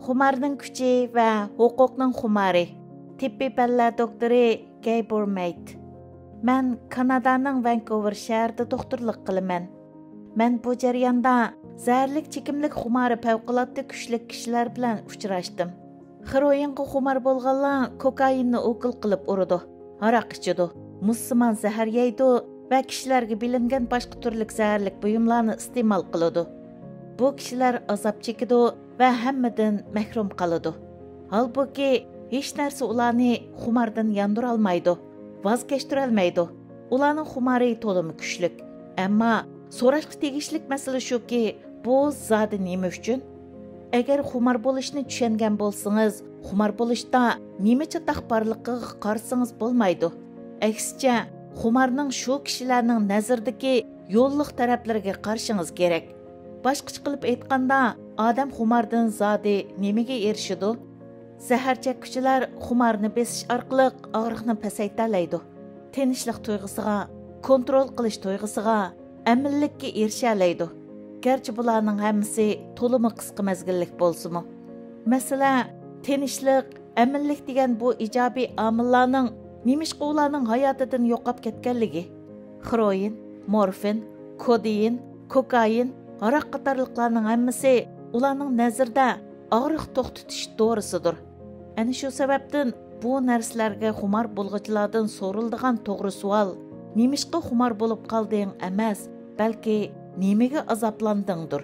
Xumarning kuchi va huquqning xumari. Tibbiy fanlar doktori Gabor Mate. Men Kanadaning Vancouver shahrida doktorlik qilaman. Men bu jarayonda zaharlik chekimlik xumari favqulodda kuchli kishilar bilan uchrashdim. Heroinga xumar bo'lganlar kokainni o'qil qilib uradi, aroq ichadi, musliman zahar yeydi va kishilarga bilingan boshqa turli zaharlik buyumlarni iste'mol qiladi. Bu kishilar azob chekidi va hammadan mahrum qoladi. Halbuki hech narsa ularni xumardan yondira olmaydi, voz kechira olmaydi. Ularning xumari to'limi kuchli. Ammo so'rashga tegishli masala shuki, bu zodi nima uchun? Agar xumar bo'lishni tushungan bo'lsangiz, xumar bo'lishda nima chataq borligiga qarasangiz bo'lmaydi. Aksicha, xumarning shu kishilarning nazaridagi yo'lliq taraflariga qarishingiz kerak. Boshqacha qilib aytganda, odam xumardan zodi nimaga erishadi? Zahar chekuvchilar xumarni besish orqali og'riqni pasaytiradi. Tinchlik tuyg'usiga, kontrol qilish tuyg'usiga, aminlikka erisha oladi. Gerçi bularning hammasi to'limi qisqa mezgillik bo'lsa-mu. Masalan, tinchlik, aminlik degan bu ijobiy omillarning nimishqa ularning hayotidan yo'qolib ketganligi. Heroin, morfin, kodein, kokain, aroq qatorliqlarning hammasi ularning nazarda og'riq to'xtatish dorisidir. Ana shu sababdan bu narsalarga xumar bo'lg'uchilardan so'riladigan to'g'ri savol: nimishqa xumar bo'lib qolding emas, balki nimaga azoblandingdir.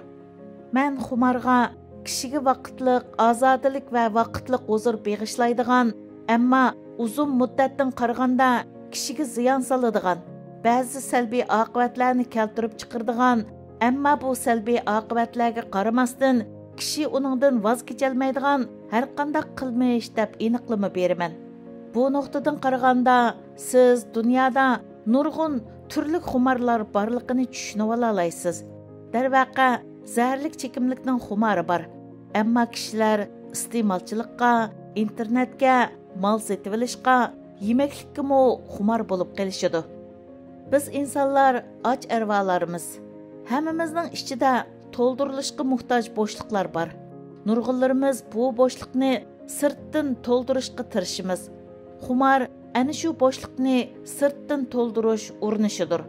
Men xumarga kishiga vaqtliq ozodlik va vaqtliq huzur beg'ishlaydigan, ammo uzun muddatdan qaraganda kishiga ziyon soladigan, ba'zi salbiy oqibatlarni keltirib chiqaradigan, ammo bu salbiy oqibatlarga qaramasdan kishi uningdan voz kecholmaydigan har qanday qilmish deb aniqlama beraman. Bu nuqtadan qaraganda siz dunyoda nurg'un turli xumarlar borligini tushunib olaysiz. Darvaqa, zaharlik chekimlikning xumari bor. Ammo kishilar iste'molchilikqa, internetga, mol sotib olishga, yemaklikka xumar bo'lib qolishadi. Biz insonlar och arvolarimiz. Hammamizning ichida to'ldirilishga muhtoj bo'shliqlar bor. Nurg'unlarimiz bu bo'shliqni sirtdan to'ldirishga tirishimiz. Xumar ana shu bo'shliqni sirtdan to'ldirish urinishidir.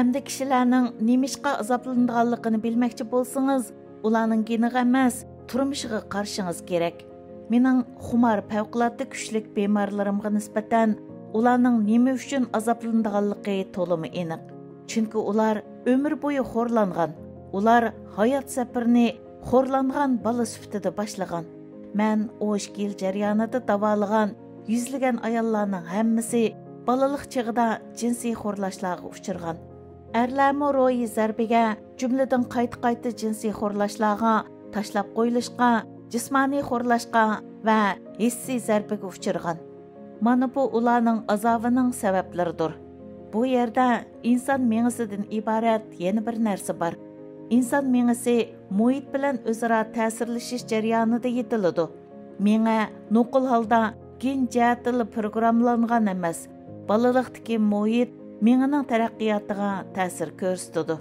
Endi kishilarning nimishqa azoblanganligini bilmoqchi bo'lsangiz, ularning geniga emas, turmushiga qarishingiz kerak. Mening xumar favqulodda kuchli bemorlarimga nisbatan ularning nima uchun azoblanganligi to'limi aniq. Chunki ular umr bo'yi xo'rlangan. Ular hayot safarini xo'rlangan bola sifatida boshlagan. Men 12 yil jarayonida davolagan yüzlügen ayollarning hammasi balalik chig'ida jinsiy xo'rlashlarga uchirgan. Erlarmi ro'yi zarbiga, jumladan qayta jinsiy xo'rlashlarga, tashlab qo'yilishga, jismoniy xo'rlashga va hissiy zarbiga uchirgan. Mana bu ularning azobining sabablaridir. Bu yerda inson mengisidan iborat yana bir narsa bor. İnson mengisi muhit bilan o'zaro ta'sirlashish jarayonida yetiladi. Menga nuqul holda gen jatili programlangan emas. Balalıqdaki muhit mengining taraqqiyotiga ta'sir ko'rsatadi.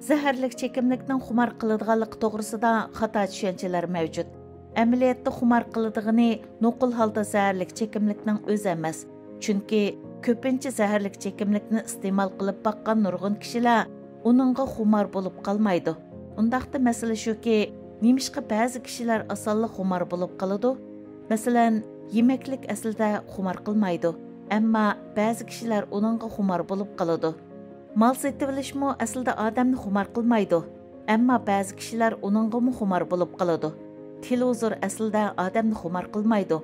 Zaharlik chekimlikning xumar qiladiganligi to'g'risida xato tushunchalar mavjud. Amaliyotda xumar qiladigini nuqul holda zaharlik chekimlikning o'zi emas. Chunki ko'pincha zaharlik chekimlikni iste'mol qilib boqqan nurg'un kishilar uningga xumar bo'lib qolmaydi. Undaqda masala shuki, nimishqa ba'zi kishilar osonlik xumar bo'lib qoladi. Masalan, yemeklik aslida xumar qilmaydi, ammo ba'zi kishilar uningga xumar bo'lib qoladi. Mal sotib olishmi aslida odamni xumar qilmaydi, ammo ba'zi kishilar uningga xumar bo'lib qoladi. Televizor aslida odamni xumar qilmaydi,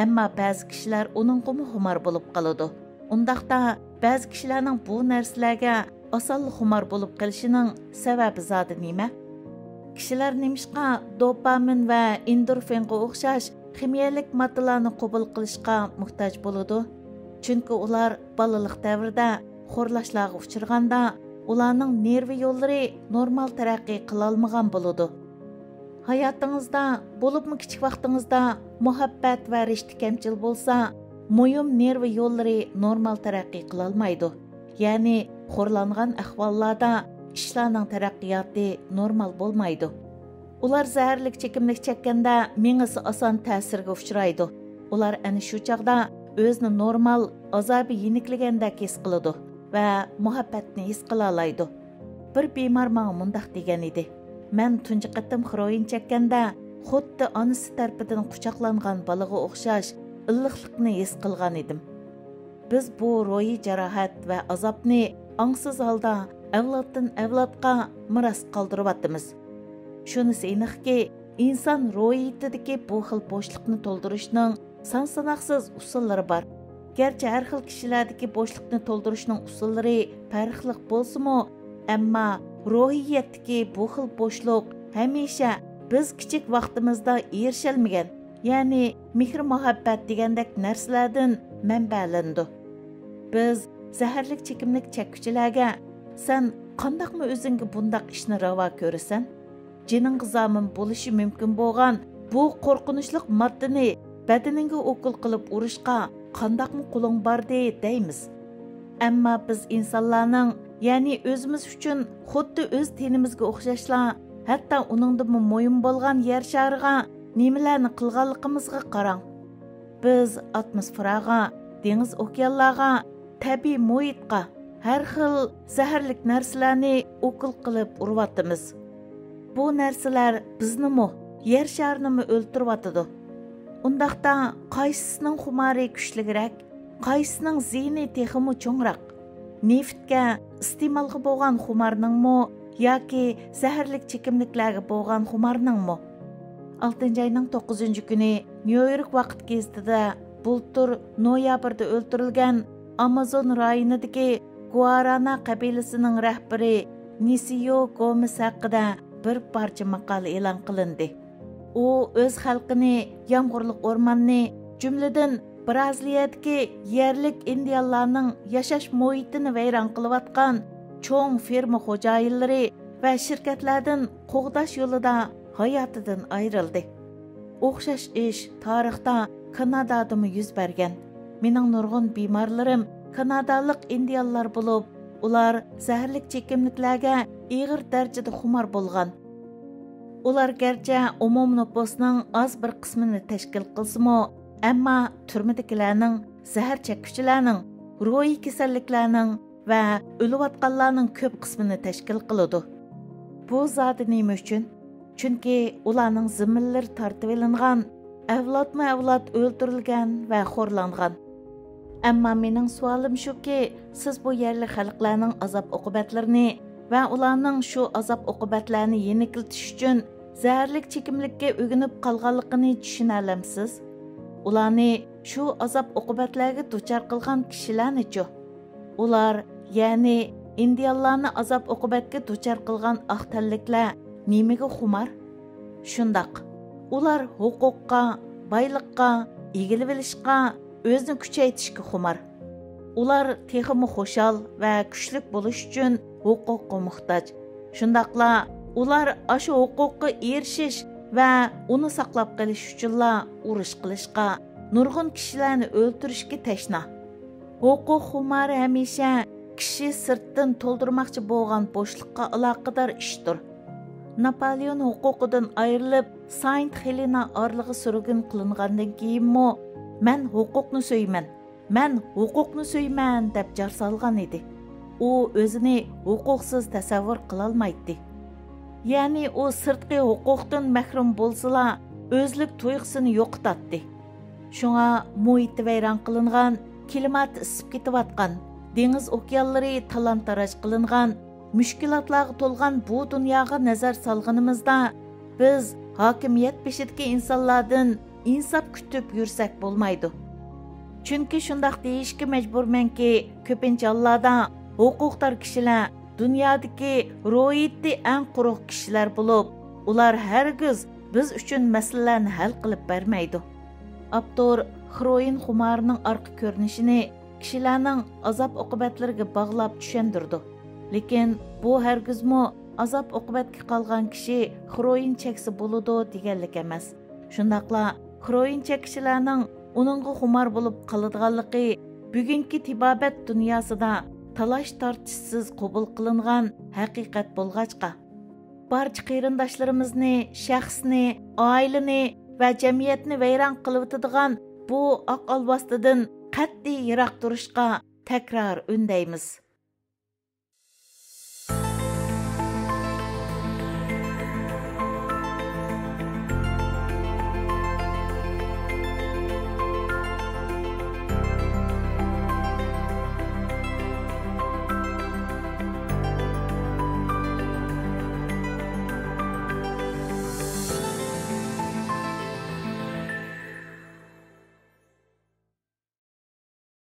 ammo ba'zi kishilar uningga xumar bo'lib qoladi. Undaqda ba'zi kishilarning bu narsalarga osonlik xumar bo'lib qolishining sababi zodi nima? Kishilar nimishqa dopamin va endorfinga o'xshash kimiyalik moddalarni qabul qilishga muhtoj bo'ladi. Chunki ular balalik davrida xo'rlashlarga uchirganda, ularning nervi yo'llari normal taraqqiy qila olmagan bo'ladi. Hayotingizda, bo'libmi kichik vaqtingizda muhabbat va rishta kamchil bo'lsa, muhim nervi yo'llari normal taraqqiy qila olmaydi. Ya'ni xo'rlangan ahvollarda ishlarning taraqqiyoti normal bo'lmaydi. Ular zəhərlik çekimlik çəkkəndə mengisi asan təsirə uçraydı. Ular әні şu çağda özünü normal azabı yenikligəndək his qılıdı və muhabbətni his qılalaydı. Bir bemar mağa mundaq degen idi. Mən tuncu qıttım xroin çəkkəndə xuddi anısı tərpidin qucaqlanğan balığı oxşaş ıllıqlıqni his qılğan idim. Biz bu royi carahat və azabni angsız halda avloddan avlodqa miras qaldırıvatımız. Şunisi aniqki, insan ro'yitidagi bu xil bo'shliqni to'ldirishning son-sanoqsiz usullari bor. Gerçi har xil kishilardagi bo'shliqni to'ldirishning usullari farqli bo'lsa-mu, ammo ro'yiyatdagi bu xil bo'shliq hamisha biz kichik vaqtimizda erishalmagan, ya'ni mehr-muhabbat degandek narsalardan manbalandi. Biz zaharlik chekimlik chekuvchilarga sen qandaqmi o'zingga bundaq ishni ravo ko'rasan? Cenin zamin bo'lishi mumkin bo'lgan bu qo'rqinchli moddani badaninga o'qil qilib urishqa qandaqmi qo'ling bordi deymiz. Ammo biz insonlarning, ya'ni o'zimiz uchun xuddi o'z tenimizga o'xshashlar, hatto uningda mo'yin bo'lgan yer shariga nimalarni qilganligimizga qarang. Biz atmosferaga, dengiz okeanlarga, tabiiy muhitga har xil zaharlik narsalarni o'qil qilib uryapmiz. Bu narsalar biznimi, yer sharinimi o'ltirib Undaqda qaysisining xumari kuchliroq, qaysisining ziyni texmi cho'ngroq? Neftga iste'molga bo'lgan xumarningmi yoki zaharlik chekimliklarga bo'lgan xumarningmi? 6-oyning 9-kuni Nyu-York vaqt gazetida bultur noyabrda o'ltirilgan Amazon rayonidagi Guarana qabilasining rahbari Nisio Gomez haqida bir parça maqala e'lon qilindi. U o'z xalqini, yomg'irli o'rmonni, jumladan Braziliyadagi yerlik indianlarning yashash muhitini vayron qilayotgan cho'ng ferma xo'jayinlari va shirkatlardan qo'g'dash yo'lida hayotidan ayrildi. O'xshash ish tarixda Kanadadami yuz bergan. Mening nurg'un bemorlarim kanadalik indianlar bo'lib, ular zaharlik chekimliklarga ig'ir darajada xumor bo'lgan. Ular garchi umum nüfusning az bir qismini tashkil qilsa-mu, ammo turmadagilarning, zahar chekuvchilarning, ruhiy kasalliklarning va o'layotganlarning ko'p qismini tashkil qiladi. Bu zodi nima uchun? Chunki ularning zimmillari tortib olingan, avlodma-avlod o'ldirilgan va xo'rlangan. Ammo mening savolim shuki, siz bu yerlik xalqlarning azob-uqubatlarini va ularning shu azob-uqubatlarni yenikiltish uchun zaharlik chekimlikka o'ginib qolganligini tushuna olamsiz? Ularni shu azob-uqubatlarga duchor qilgan kishilarni-chi? Ular, ya'ni indianlarni azob-uqubatga duchor qilgan aqtalliklar nimaga xumar? Shundoq, ular huquqqa, boyliqqa, egilib olishga, o'zini kuchaytirishga xumar. Ular texmi xo'shal va kuchlik bo'lish uchun huquqqa muhtoj. Shundaqla ular ashu huquqqa erishish va uni saqlab qolish uchunla urush qilishga, nurg'un kishilarni o'ldirishga tashna. Huquq xumari hamisha kishi sirtdan to'ldirmoqchi bo'lgan bo'shliqqa aloqador ishdir. Napoleon huquqidan ayrilib, Saint Helena orlig'i surgun qilingandan keyinmi, "Men huquqni so'yman, men huquqni so'yman" deb jar solgan edi. U o'zini huquqsiz tasavvur qila olmaydi. Ya'ni u sirtqi huquqdan mahrum bo'lsa-la, o'zlik tuyg'usini yo'qotadi. Shunga muhiti vayron qilingan, klimat isib ketayotgan, dengiz okeanlari talon-taroj qilingan, mushkulotlarga to'lgan bu dunyoga nazar solganimizda biz hokimiyat beshidagi insonlardan insof kutib yursak bo'lmaydi. Chunki shundoq deyishga majburmanki, ko'pincha hollarda huquqdor kishilar dunyodagi ro'yitli eng quruq kishilar bo'lib, ular hargiz biz uchun masalalarni hal qilib bermaydi. Avtor xroin xumarining orqa ko'rinishini kishilarning azob-uqubatlariga bog'lab tushundirdi. Lekin bu hargizmi azob-uqubatga qolgan kishi xroin cheksa bo'ladi deganlik emas. Shundaqla xroin chekishilarning uningga xumor bo'lib qoladiganligi bugungi tibobat dunyosida talash tortishsiz qabul qilingan haqiqat bo'lg'achqa. barcha qarindoshlarimizni, shaxsni, oilani va jamiyatni vayron qilib o'tadigan bu oq alvosdan qat'iy yiroq turishga takror undaymiz.